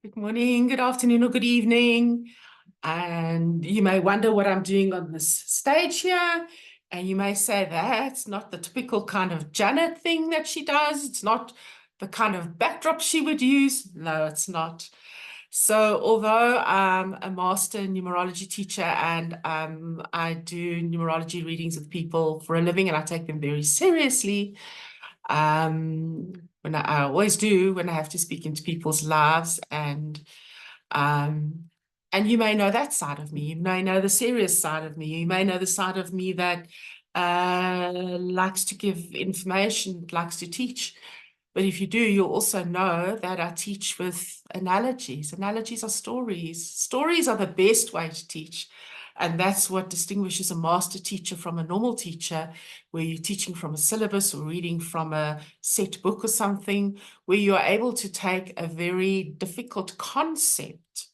Good morning, good afternoon, or good evening. And you may wonder what I'm doing on this stage here. And you may say that's not the typical kind of Janet thing that she does. It's not the kind of backdrop she would use. No, it's not. So although I'm a master numerology teacher and I do numerology readings with people for a living and I take them very seriously, when I always do when I have to speak into people's lives, um, and you may know that side of me. You may know the serious side of me. You may know the side of me that likes to give information, likes to teach. But if you do, you'll also know that I teach with analogies. Analogies are stories. Stories are the best way to teach. And that's what distinguishes a master teacher from a normal teacher, where you're teaching from a syllabus or reading from a set book or something, where you're able to take a very difficult concept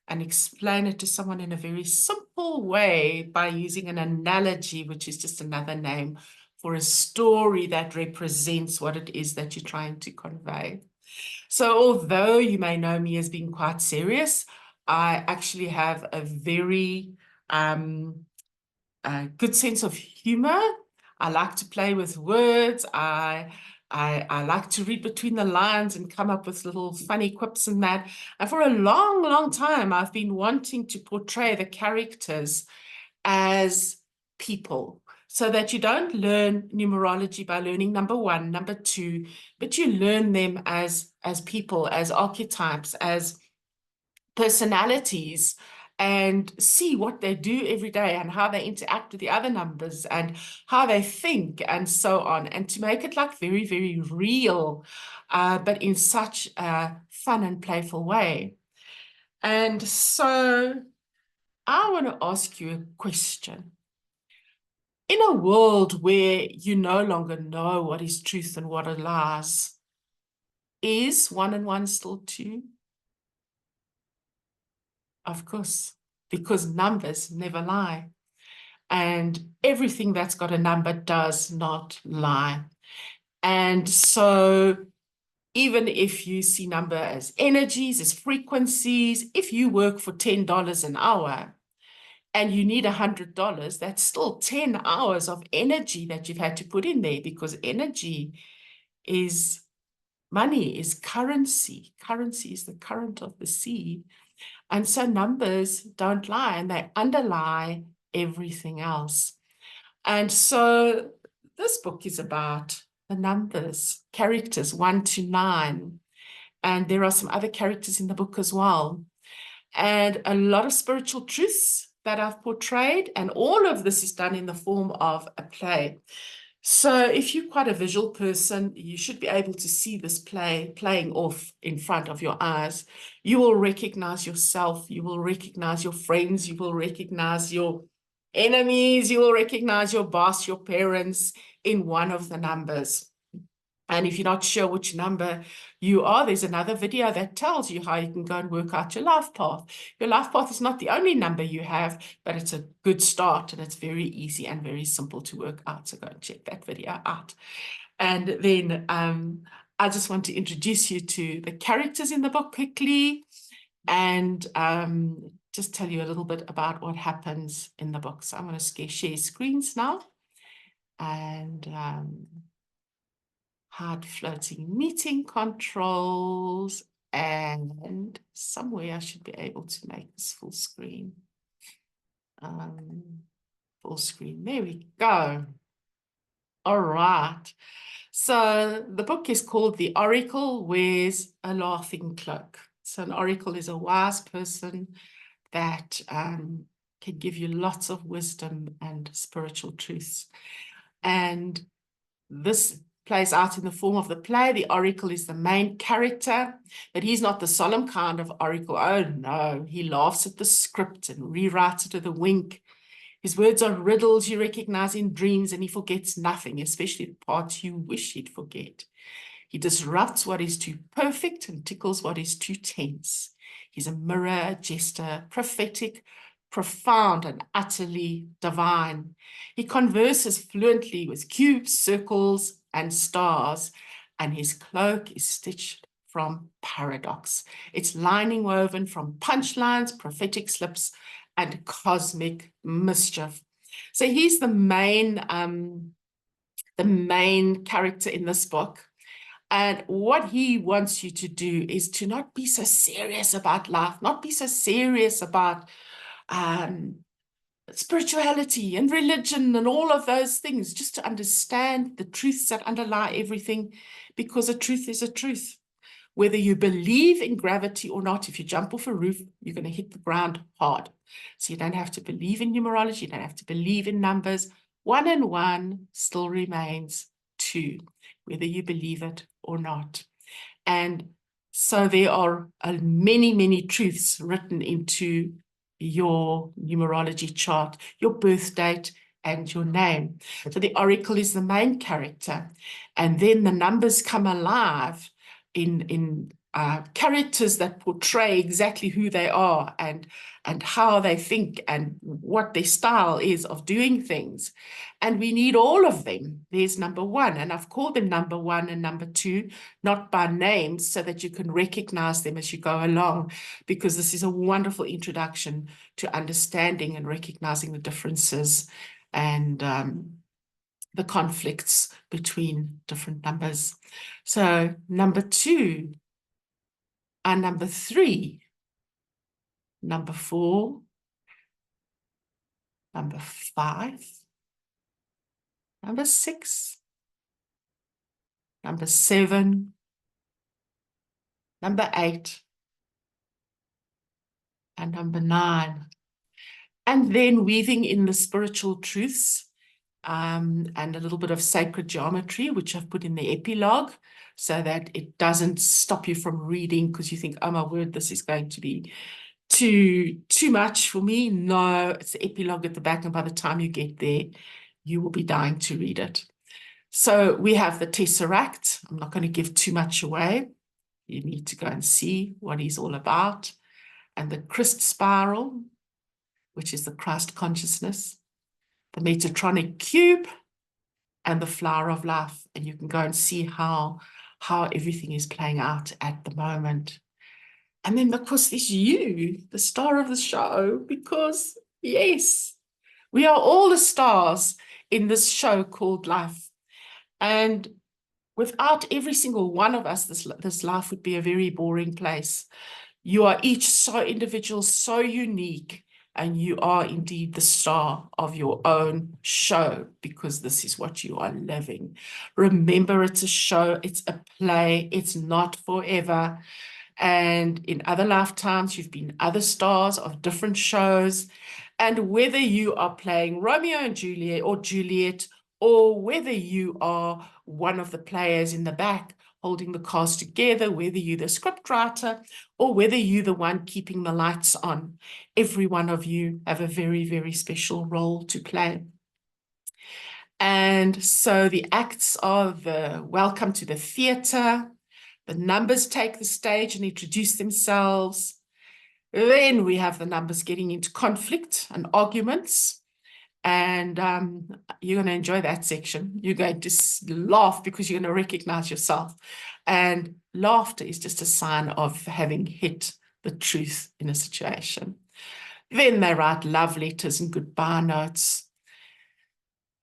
and explain it to someone in a very simple way by using an analogy, which is just another name for a story that represents what it is that you're trying to convey. So although you may know me as being quite serious, I actually have a very good sense of humor. I like to play with words. I like to read between the lines and come up with little funny quips and that. And for a long, long time, I've been wanting to portray the characters as people, so that you don't learn numerology by learning number one, number two, but you learn them as people, as archetypes, as personalities, and see what they do every day and how they interact with the other numbers and how they think and so on, and to make it like very, very real, but in such a fun and playful way. And so I want to ask you a question. In a world where you no longer know what is truth and what are lies, is one and one still two? Of course, because numbers never lie. And everything that's got a number does not lie. And so even if you see number as energies, as frequencies, if you work for $10 an hour and you need $100, that's still 10 hours of energy that you've had to put in there, because energy is money, is currency. Currency is the current of the sea. And so numbers don't lie, and they underlie everything else. And so this book is about the numbers, characters 1 to 9. And there are some other characters in the book as well. And a lot of spiritual truths that I've portrayed. And all of this is done in the form of a play. So if you're quite a visual person, you should be able to see this playing off in front of your eyes. You will recognize yourself. You will recognize your friends. You will recognize your enemies. You will recognize your boss, your parents in one of the numbers. And if you're not sure which number you are, there's another video that tells you how you can go and work out your life path. Your life path is not the only number you have, but it's a good start, and it's very easy and very simple to work out. So go and check that video out. And then I just want to introduce you to the characters in the book quickly, and just tell you a little bit about what happens in the book. So I'm going to share screens now, and hard floating meeting controls, and somewhere I should be able to make this full screen. Full screen, there we go. All right. So the book is called The Oracle Wears a Laughing Cloak. So an oracle is a wise person that can give you lots of wisdom and spiritual truths. And this plays out in the form of the play. The oracle is the main character, but he's not the solemn kind of oracle. Oh no, he laughs at the script and rewrites it with a wink. His words are riddles you recognize in dreams, and he forgets nothing, especially the parts you wish he'd forget. He disrupts what is too perfect and tickles what is too tense. He's a mirror, a jester, prophetic, profound, and utterly divine. He converses fluently with cubes, circles, and stars, and his cloak is stitched from paradox. It's lining woven from punchlines, prophetic slips, and cosmic mischief. So he's the main character in this book. And what he wants you to do is to not be so serious about life, not be so serious about spirituality and religion and all of those things, just to understand the truths that underlie everything, because a truth is a truth. Whether you believe in gravity or not, if you jump off a roof, you're going to hit the ground hard. So you don't have to believe in numerology, you don't have to believe in numbers. 1 and 1 still remains 2, whether you believe it or not. And so there are many, many truths written into your numerology chart, your birth date, and your name. So the oracle is the main character, and then the numbers come alive in characters that portray exactly who they are and how they think and what their style is of doing things. And we need all of them. There's number 1, and I've called them number 1 and number 2, not by names, so that you can recognize them as you go along, because this is a wonderful introduction to understanding and recognizing the differences and the conflicts between different numbers. So number 2 and number 3, number 4, number 5, number 6, number 7, number 8, and number 9. And then weaving in the spiritual truths and a little bit of sacred geometry, which I've put in the epilogue, so that it doesn't stop you from reading because you think, oh my word, this is going to be too much for me. No, it's the epilogue at the back, and by the time you get there, you will be dying to read it. So we have the Tesseract. I'm not going to give too much away. You need to go and see what he's all about. And the Christ spiral, which is the Christ consciousness, the Metatronic cube, and the flower of life. And you can go and see how everything is playing out at the moment. And then, of course, there's you, the star of the show, because, yes, we are all the stars in this show called life. And without every single one of us, this life would be a very boring place. You are each so individual, so unique, and you are indeed the star of your own show, because this is what you are living. Remember, it's a show, it's a play, it's not forever. And in other lifetimes, you've been other stars of different shows. And whether you are playing Romeo and Juliet, or whether you are one of the players in the back holding the cast together, whether you're the script writer, or whether you're the one keeping the lights on, every one of you have a very, very special role to play. And so the acts are the welcome to the theatre. The numbers take the stage and introduce themselves. Then we have the numbers getting into conflict and arguments. And you're going to enjoy that section. You're going to laugh because you're going to recognize yourself. And laughter is just a sign of having hit the truth in a situation. Then they write love letters and goodbye notes.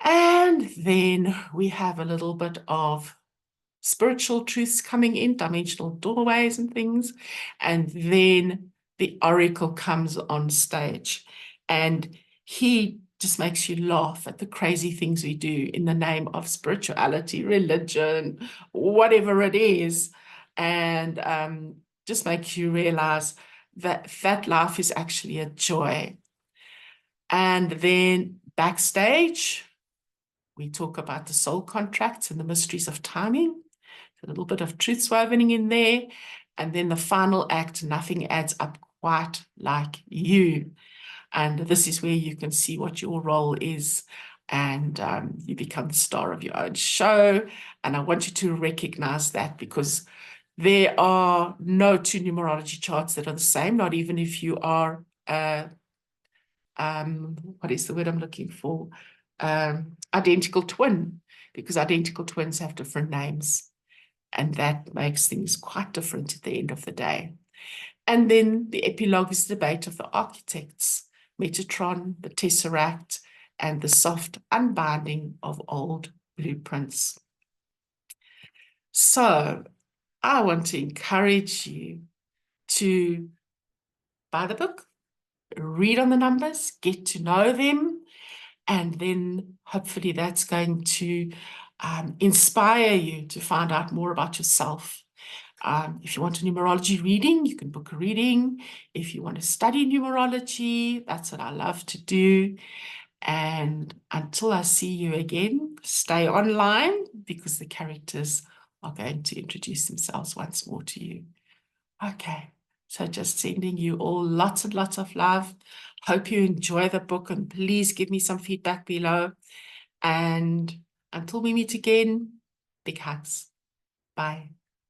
And then we have a little bit of spiritual truths coming in, dimensional doorways and things. And then the oracle comes on stage, and he just makes you laugh at the crazy things we do in the name of spirituality, religion, whatever it is, and just makes you realize that that life is actually a joy. And then backstage, we talk about the soul contracts and the mysteries of timing. A little bit of truth woven in there. And then the final act, nothing adds up quite like you. And this is where you can see what your role is, and you become the star of your own show. And I want you to recognize that, because there are no 2 numerology charts that are the same, not even if you are, what is the word I'm looking for? Identical twin, because identical twins have different names. And that makes things quite different at the end of the day. And then the epilogue is the debate of the architects, Metatron, the Tesseract, and the soft unbinding of old blueprints. So I want to encourage you to buy the book, read on the numbers, get to know them, and then hopefully that's going to inspire you to find out more about yourself. If you want a numerology reading, you can book a reading. If you want to study numerology, that's what I love to do. And until I see you again, stay online because the characters are going to introduce themselves once more to you. Okay, so just sending you all lots and lots of love. Hope you enjoy the book and please give me some feedback below. And until we meet again, big hugs. Bye.